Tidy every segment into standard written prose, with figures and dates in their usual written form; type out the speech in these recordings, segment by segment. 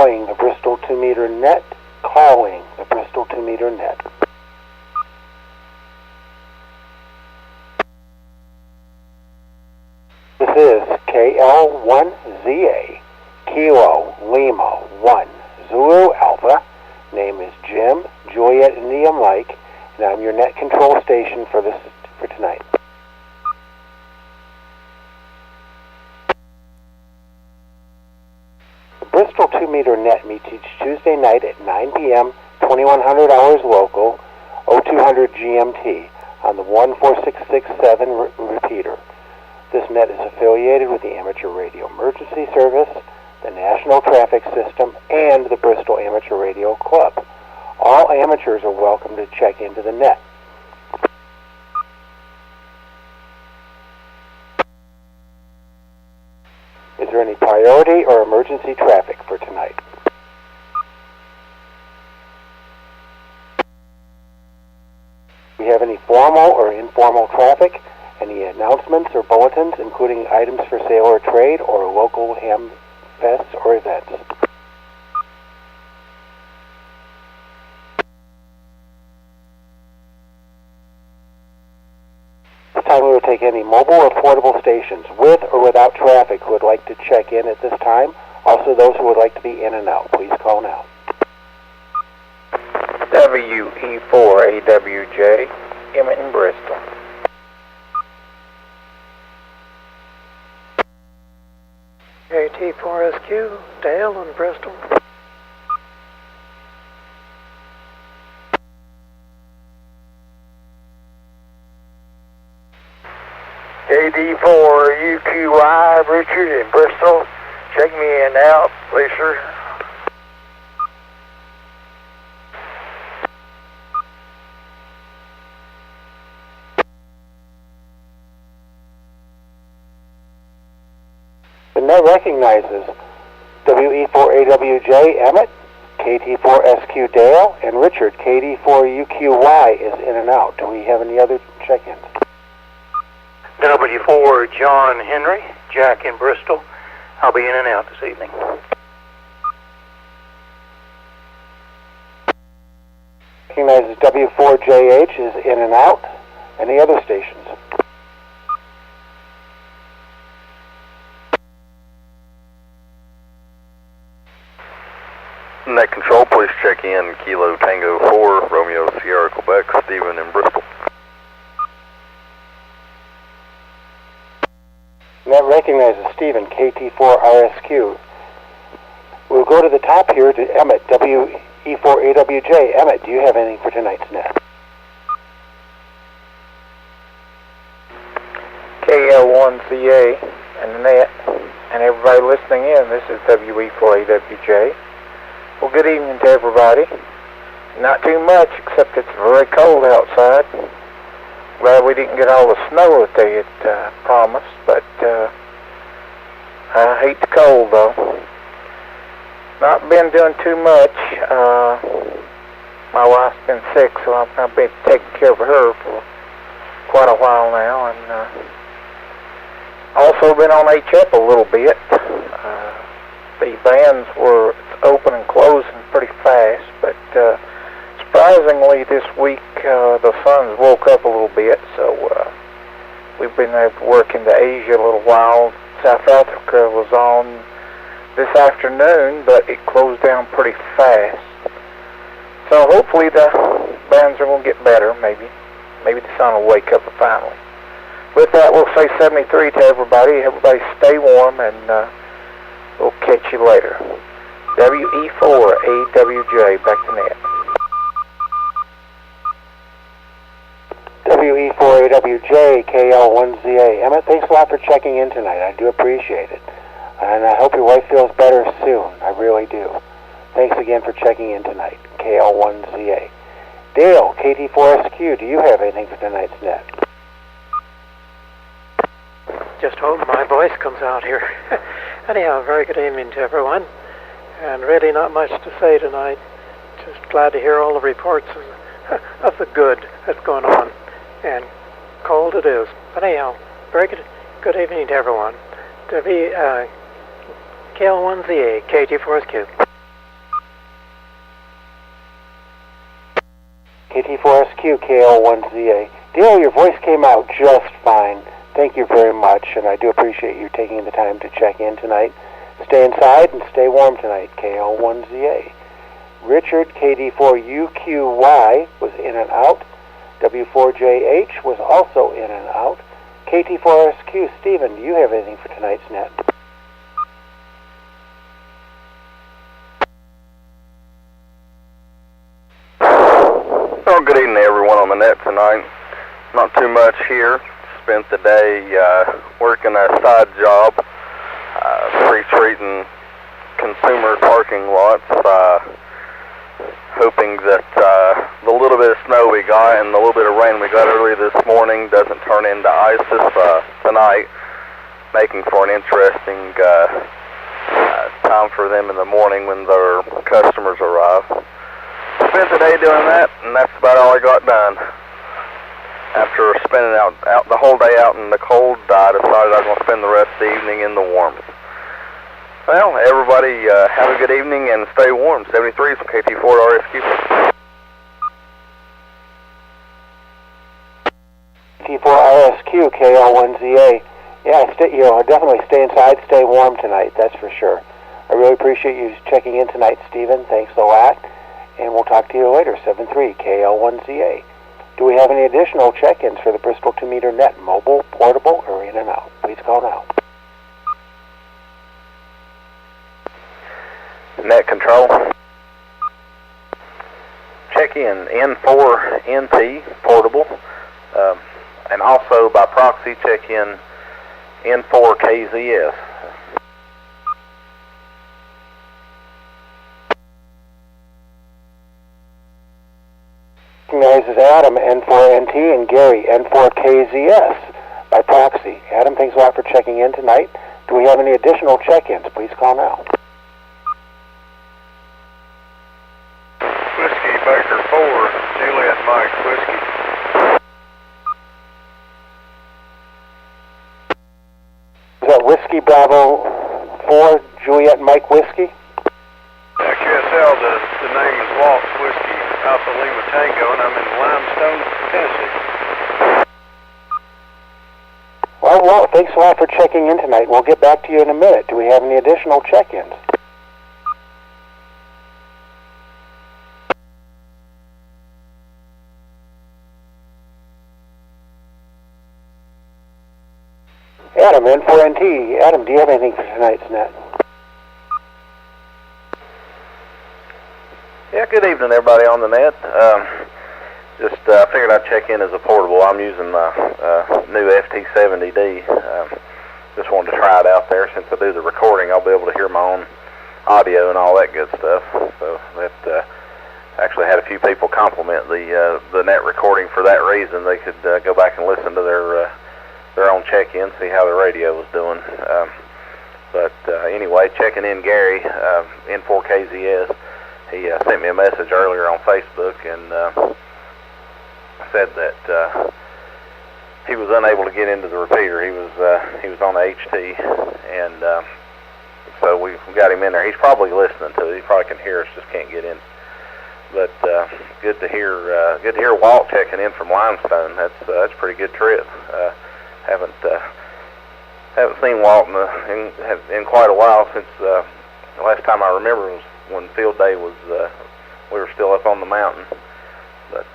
calling the Bristol 2-meter net. Calling the Bristol 2-meter net. This is KL1ZA, Kilo Lima 1, Zulu Alpha. Name is Jim, Juliet India Mike, and I'm your net control station for tonight. The Bristol 2-meter net meets each Tuesday night at 9 p.m., 2100 hours local, 0200 GMT on the 14667 repeater. This net is affiliated with the Amateur Radio Emergency Service, the National Traffic System, and the Bristol Amateur Radio Club. All amateurs are welcome to check into the net. Is there any priority or emergency traffic for tonight? Do we have any formal or informal traffic? Any announcements or bulletins, including items for sale or trade, or local ham fests or events? This time we will take any mobile or portable stations with or without traffic who would like to check in at this time. Also those who would like to be in and out. Please call now. WE4AWJ, Emmett in Bristol. KT4SQ, Dale in Bristol. KD4UQY, Richard in Bristol. Check me in and out, please, sir. The net recognizes WE4AWJ Emmett, KT4SQ Dale, and Richard, KD4UQY is in and out. Do we have any other check-ins? W4 John Henry, Jack in Bristol. I'll be in and out this evening. Recognizes W4JH is in and out. Any other stations? Net control, please check in Kilo Tango 4, Romeo Sierra Quebec, Stephen in Bristol. Net recognizes Stephen, KT4RSQ. We'll go to the top here to Emmett, WE4AWJ. Emmett, do you have anything for tonight's net? KL1CA and the net, and everybody listening in, this is WE4AWJ. Well, good evening to everybody. Not too much, except it's very cold outside. Glad we didn't get all the snow that they had promised, but I hate the cold, though. Not been doing too much. My wife's been sick, so I've been taking care of her for quite a while now, and also been on HF a little bit. The bands were open and closing pretty fast, but surprisingly this week the sun's woke up a little bit, so we've been able to work into Asia a little while. South Africa was on this afternoon, but it closed down pretty fast. So hopefully the bands are going to get better, maybe. Maybe the sun will wake up finally. With that, we'll say 73 to everybody. Everybody stay warm, and we'll catch you later. WE4AWJ, back to net. WE4AWJ, KL1ZA. Emmett, thanks a lot for checking in tonight. I do appreciate it. And I hope your wife feels better soon. I really do. Thanks again for checking in tonight. KL1ZA. Dale, KT4SQ, do you have anything for tonight's net? Just hope my voice comes out here. Anyhow, very good evening to everyone. And really not much to say tonight. Just glad to hear all the reports of the good that's going on. And cold it is. But anyhow, very good evening to everyone. To be KL1ZA, KT4SQ. KT4SQ, KL1ZA. Dale, your voice came out just fine. Thank you very much, and I do appreciate you taking the time to check in tonight. Stay inside and stay warm tonight, KL1ZA. Richard, KD4UQY, was in and out. W4JH was also in and out. KT4SQ, Stephen, do you have anything for tonight's net? Well, good evening, everyone on the net tonight. Not too much here. Spent the day working a side job, pre-treating consumer parking lots, hoping that the little bit of snow we got and the little bit of rain we got early this morning doesn't turn into ice tonight, making for an interesting time for them in the morning when their customers arrive. Spent the day doing that, and that's about all I got done. After spending out the whole day out in the cold, I decided I was going to spend the rest of the evening in the warmth. Well, everybody have a good evening and stay warm. 73 from KT4RSQ. KT4RSQ, KL1ZA. Yeah, definitely stay inside, stay warm tonight, that's for sure. I really appreciate you checking in tonight, Stephen. Thanks a lot. And we'll talk to you later, 73 KL1ZA. Do we have any additional check-ins for the Bristol 2-meter net, mobile, portable, or in and out? Please call now. Net control. Check in N4NT, portable, and also by proxy check in N4KZS. Recognizes Adam, N4NT, and Gary, N4KZS, by proxy. Adam, thanks a lot for checking in tonight. Do we have any additional check-ins? Please call now. Whiskey Baker 4, Juliet Mike Whiskey. Is that Whiskey Bravo 4, Juliet Mike Whiskey? QSL, the name is Walt's Whiskey, Alpha Lima Tango, and I'm in Limestone, Tennessee. Well, thanks a lot for checking in tonight. We'll get back to you in a minute. Do we have any additional check-ins? Adam, N4NT. Adam, do you have anything for tonight's net? Yeah, good evening, everybody on the net. Just figured I'd check in as a portable. I'm using my new FT70D. Just wanted to try it out there. Since I do the recording, I'll be able to hear my own audio and all that good stuff. So that actually had a few people compliment the net recording for that reason. They could go back and listen to their own check-in, see how the radio was doing. But anyway, checking in Gary, N4KZS. He sent me a message earlier on Facebook and said that he was unable to get into the repeater. He was on the HT, and so we got him in there. He's probably listening to it. He probably can hear us, just can't get in. But good to hear Walt checking in from Limestone. That's a pretty good trip. Haven't seen Walt in quite a while, since the last time I remember was when field day was, we were still up on the mountain. But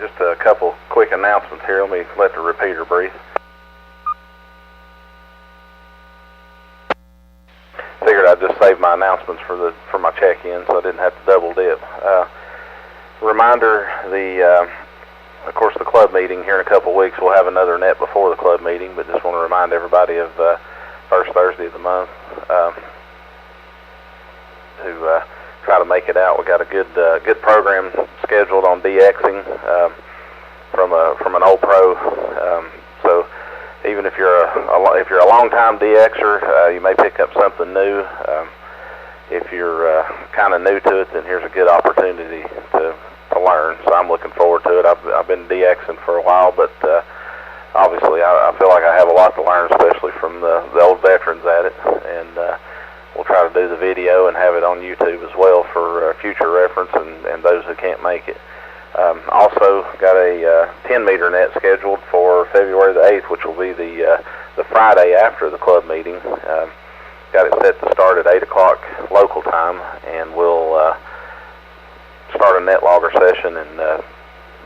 just a couple quick announcements here. Let me let the repeater breathe. Figured I'd just save my announcements for my check-in, so I didn't have to double dip. Reminder: of course, the club meeting here in a couple weeks. We'll have another net before the club meeting, but just want to remind everybody of first Thursday of the month. To try to make it out. We got a good program scheduled on DXing from an old pro. So even if you're a long-time DXer, you may pick up something new. If you're kind of new to it, then here's a good opportunity to learn. So I'm looking forward to it. I've been DXing for a while, but obviously I feel like I have a lot to learn, especially from the old veterans at it, and we'll try to do the video and have it on YouTube as well for future reference and those who can't make it. Also got a 10-meter net scheduled for February the 8th, which will be the Friday after the club meeting. Got it set to start at 8 o'clock local time, and we'll start a net logger session and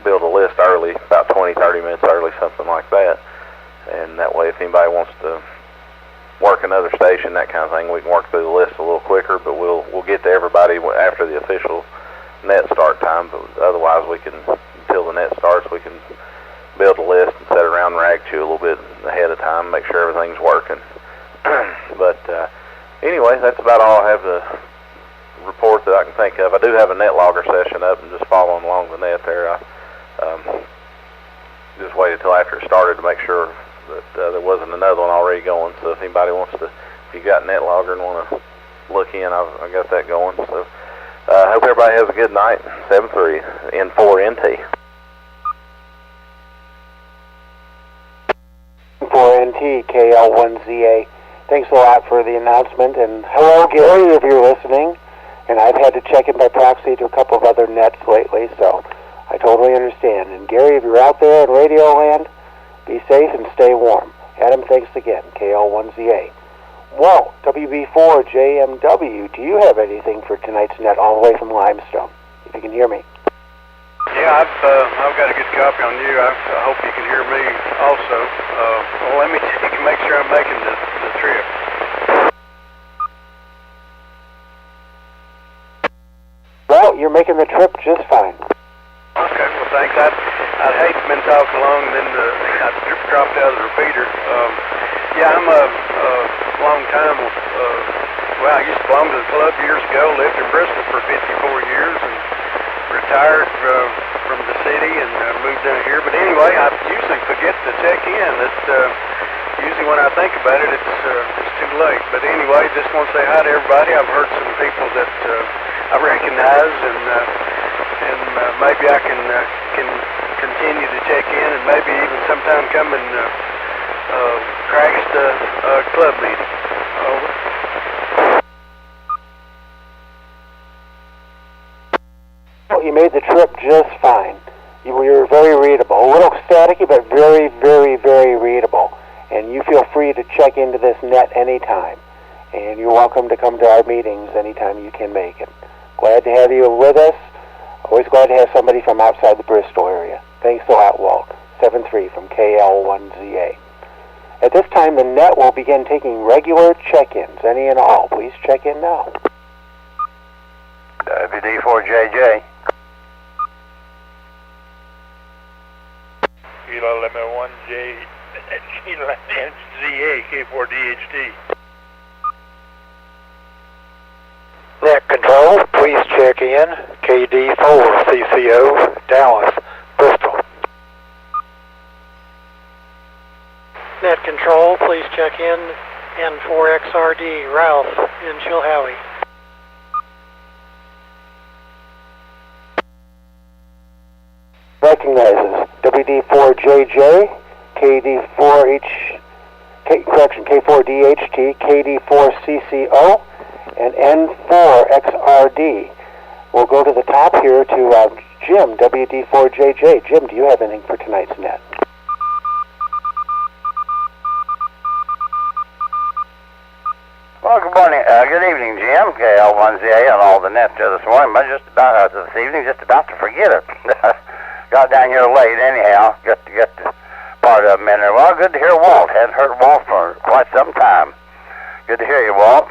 build a list early, about 20-30 minutes early, something like that. And that way, if anybody wants to work another station, that kind of thing, we can work through the list a little quicker, but we'll get to everybody after the official net start time. But otherwise, we can, until the net starts, we can build a list and set around rag chew a little bit ahead of time, make sure everything's working. But anyway, that's about all I have to report that I can think of. I do have a net logger session up and just following along the net there. I just waited till after it started to make sure that there wasn't another one already going. So if anybody wants to, if you got net logger and want to look in, I got that going. So I hope everybody has a good night. 7-3 N4NT. 4NT KL1ZA. Thanks a lot for the announcement. And hello, Gary, if you're listening. And I've had to check in by proxy to a couple of other nets lately, so I totally understand. And Gary, if you're out there in Radio Land, be safe and stay warm. Adam, thanks again. KL1ZA. Whoa, WB4JMW, do you have anything for tonight's net all the way from Limestone? If you can hear me. Yeah, I've got a good copy on you. I hope you can hear me also. Well, let me make sure I'm making the trip. Well, you're making the trip just fine. Okay, well, thanks. I'd hate to have been talking along and then I dropped out of the repeater. Yeah, I'm a long time. Well, I used to belong to the club years ago. Lived in Bristol for 54 years and retired from the city and moved down here. But anyway, I usually forget to check in. Usually when I think about it, it's too late. But anyway, just want to say hi to everybody. I've heard some people that I recognize, and maybe I can continue to check in, and maybe even sometime come and crash the club meeting. Over. Well, you made the trip just fine. You were very readable. A little staticky, but very, very, very readable. And you feel free to check into this net anytime. And you're welcome to come to our meetings anytime you can make it. Glad to have you with us. Always glad to have somebody from outside the Bristol area. Thanks a lot, Walt. 7-3 from KL1ZA. At this time, the net will begin taking regular check-ins, any and all. Please check in now. WD4JJ. Kilo limit 1J, Kilo ZA, K4DHT. Net control, please check in. KD4CCO, Dallas, Bristol. Net control, please check in. N4XRD, Ralph in Chilhowie. Recognizes WD4JJ, K4DHT, KD4CCO, and N4XRD. We'll go to the top here to Jim, WD4JJ. Jim, do you have anything for tonight's net? Well, good morning. Good evening, Jim. KL1ZA on all the nets here this morning. But just about this evening, just about to forget it. Got down here late, anyhow. Get the part of them in there. Well, good to hear Walt. Hadn't heard Walt for quite some time. Good to hear you, Walt.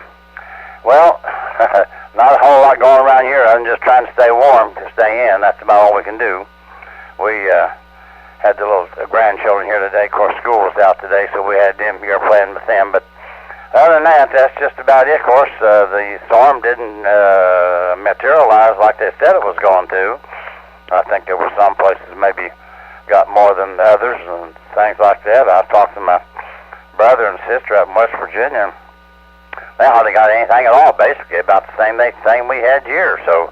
Well, not a whole lot going around here. I'm just trying to stay warm, to stay in. That's about all we can do. We had the little grandchildren here today. Of course, school was out today, so we had them here playing with them. But other than that, that's just about it. Of course, the storm didn't materialize like they said it was going to. I think there were some places maybe got more than others and things like that. I talked to my brother and sister up in West Virginia. They hardly got anything at all, basically, about the same thing we had here. So,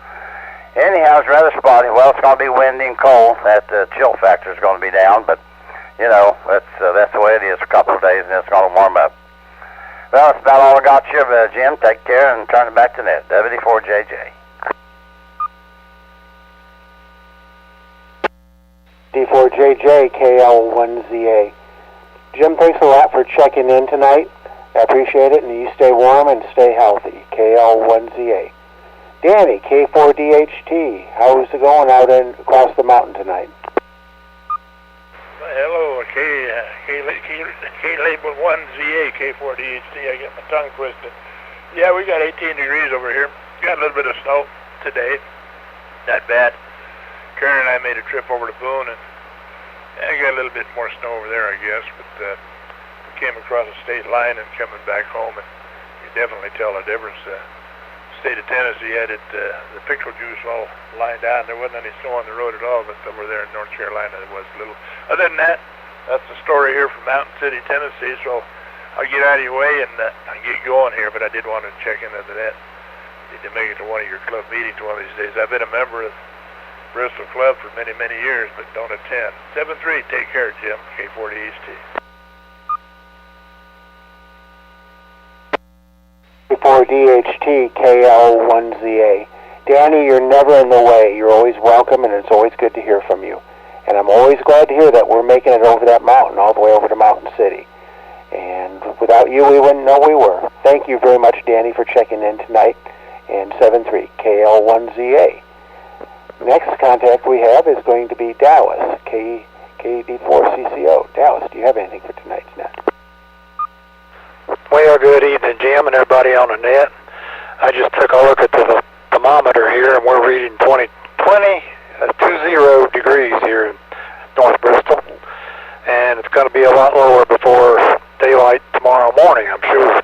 anyhow, it's rather spotty. Well, it's going to be windy and cold. That chill factor is going to be down, but, you know, that's the way it is for a couple of days, and it's going to warm up. Well, that's about all I got you, Jim. Take care and turn it back to net. WD4JJ. D4JJ, KL1ZA. Jim, thanks a lot for checking in tonight. I appreciate it, and you stay warm and stay healthy. KL1ZA. Danny, K4DHT. How's it going out across the mountain tonight? Hello, K-label 1ZA, K4DHT. I get my tongue twisted. Yeah, we got 18 degrees over here. Got a little bit of snow today. Not bad. Karen and I made a trip over to Boone, and got a little bit more snow over there, I guess. But we came across a state line and coming back home, and you definitely tell the difference. State of Tennessee had it, the pickle juice all lined out. There wasn't any snow on the road at all, but over there in North Carolina there was a little. Other than that, that's the story here from Mountain City, Tennessee. So I'll get out of your way and get going here, but I did want to check into that. Need to make it to one of your club meetings one of these days. I've been a member of Bristol Club for many, many years, but don't attend. 7-3, take care, Jim, K40HT. K4DHT, KL1ZA. Danny, you're never in the way. You're always welcome, and it's always good to hear from you. And I'm always glad to hear that we're making it over that mountain, all the way over to Mountain City. And without you, we wouldn't know we were. Thank you very much, Danny, for checking in tonight. And 7-3, KL1ZA. Next contact we have is going to be Dallas, KD4CCO. Dallas, do you have anything for tonight's net? Well, good evening, Jim, and everybody on the net. I just took a look at the thermometer here, and we're reading 20 degrees here in North Bristol, and it's going to be a lot lower before daylight tomorrow morning, I'm sure.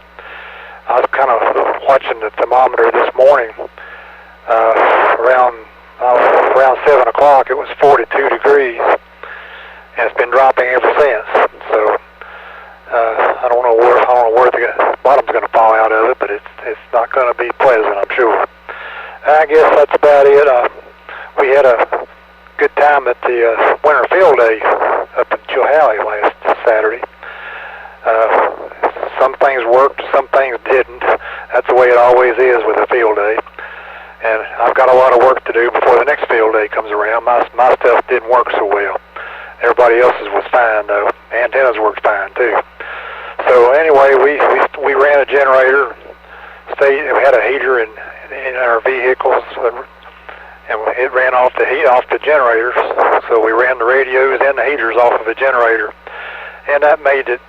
I was kind of watching the thermometer this morning. Around 7 o'clock, it was 42 degrees, and it's been dropping ever since. So I don't know where the bottom's going to fall out of it, but it's not going to be pleasant, I'm sure. I guess that's about it. We had a good time at the Winter Field Day up in Chilhowie last Saturday. Some things worked, some things didn't. That's the way it always is with a field day. And I've got a lot of work to do before the next field day comes around. My stuff didn't work so well. Everybody else's was fine, though. Antennas worked fine, too. So anyway, we ran a generator. We had a heater in our vehicles, and it ran off the generators. So we ran the radios and the heaters off of a generator, and that made it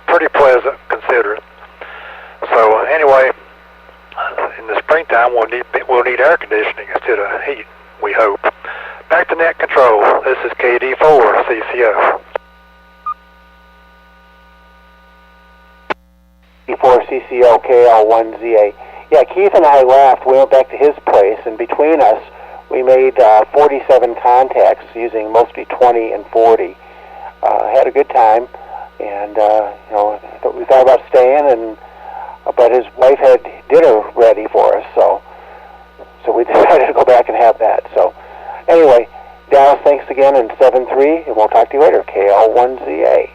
pretty pleasant, considering. So anyway, in the springtime we'll need air conditioning instead of heat, we hope. Back to net control. This is KD4 CCO. KD4CCO, KL1ZA. Yeah, Keith and I left. We went back to his place, and between us, we made 47 contacts using mostly 20 and 40. Had a good time, and we thought about staying, but his wife had dinner ready for us, so we decided to go back and have that. So anyway, Dallas, thanks again, and 7-3, and we'll talk to you later. KL1ZA.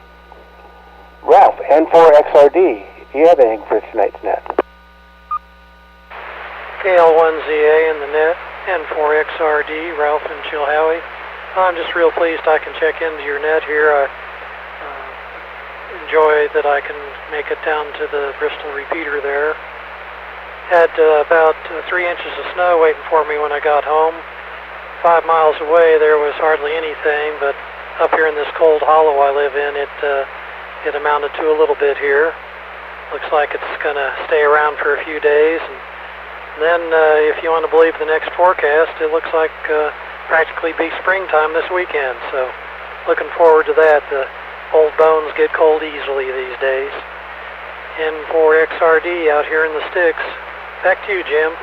Ralph, N4XRD. Do you have anything for tonight's net? KL1ZA in the net, N4XRD, Ralph in Chilhowie. I'm just real pleased I can check into your net here. I enjoy that I can make it down to the Bristol repeater there. Had about 3 inches of snow waiting for me when I got home. 5 miles away there was hardly anything, but up here in this cold hollow I live in, it amounted to a little bit here. Looks like it's going to stay around for a few days, and then if you want to believe the next forecast, it looks like practically be springtime this weekend, so looking forward to that. The old bones get cold easily these days. N4XRD out here in the sticks. Back to you, Jim.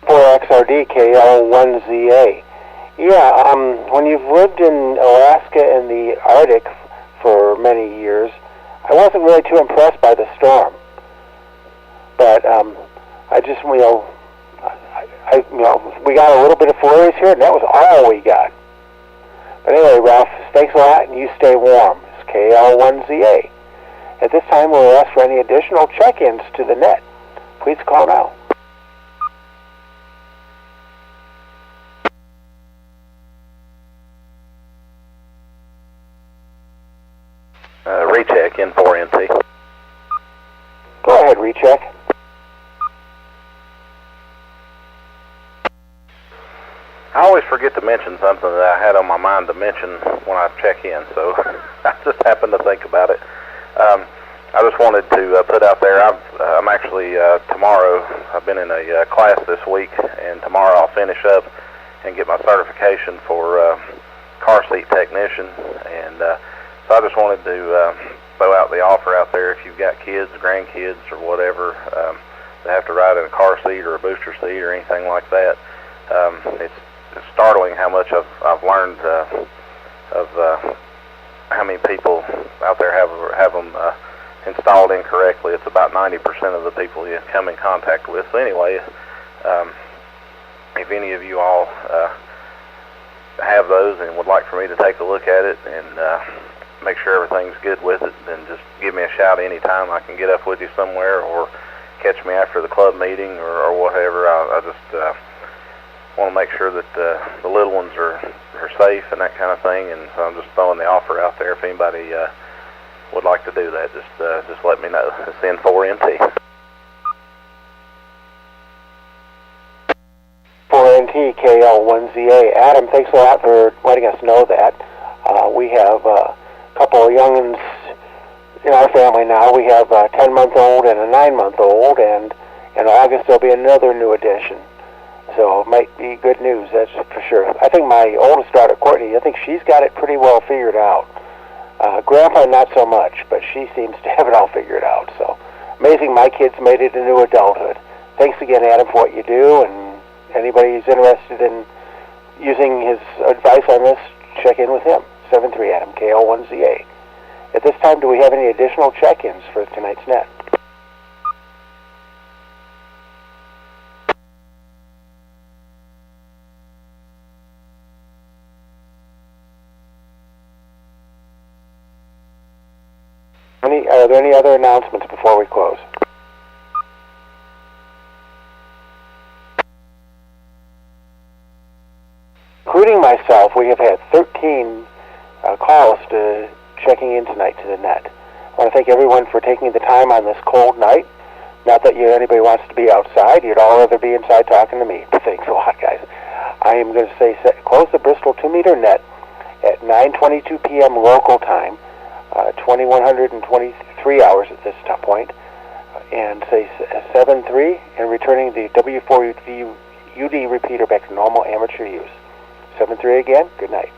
4XRD, KL1ZA. Yeah, when you've lived in Alaska and the Arctic for many years, I wasn't really too impressed by the storm. But I just, we got a little bit of flurries here, and that was all we got. But anyway, Ralph, thanks a lot, and you stay warm. KL1ZA. At this time, we'll ask for any additional check-ins to the net. Please call now. Recheck in 4NT. Go ahead, recheck. I always forget to mention something that I had on my mind to mention when I check in, so I just happened to think about it. I just wanted to put out there, I'm actually, tomorrow, I've been in a class this week, and tomorrow I'll finish up and get my certification for car seat technician, and so I just wanted to throw out the offer out there. If you've got kids, grandkids, or whatever, that have to ride in a car seat or a booster seat or anything like that, it's startling how much I've learned of how many people out there have them installed incorrectly. It's about 90% of the people you come in contact with. So anyway, if any of you all have those and would like for me to take a look at it and make sure everything's good with it, then just give me a shout anytime. I can get up with you somewhere or catch me after the club meeting or whatever. I just want to make sure that the little ones are safe and that kind of thing, and so I'm just throwing the offer out there. If anybody would like to do that, just let me know. It's N4NT. 4NT KL1ZA. Adam, thanks a lot for letting us know that. We have a couple of young'uns in our family now. We have a 10-month-old and a 9-month-old, and in August there'll be another new addition. So it might be good news, that's for sure. I think my oldest daughter, Courtney, I think she's got it pretty well figured out. Grandpa, not so much, but she seems to have it all figured out. So amazing my kids made it into adulthood. Thanks again, Adam, for what you do, and anybody who's interested in using his advice on this, check in with him. 73 Adam, KL1ZA. At this time, do we have any additional check-ins for tonight's net? Are there any other announcements before we close? Including myself, we have had 13 calls to checking in tonight to the net. I want to thank everyone for taking the time on this cold night. Not that anybody wants to be outside. You'd all rather be inside talking to me. Thanks a lot, guys. I am going to say close the Bristol 2-meter net at 9:22 p.m. local time, 2123 hours at this point, and say 7-3, and returning the W4UD repeater back to normal amateur use. 7-3 again. Good night.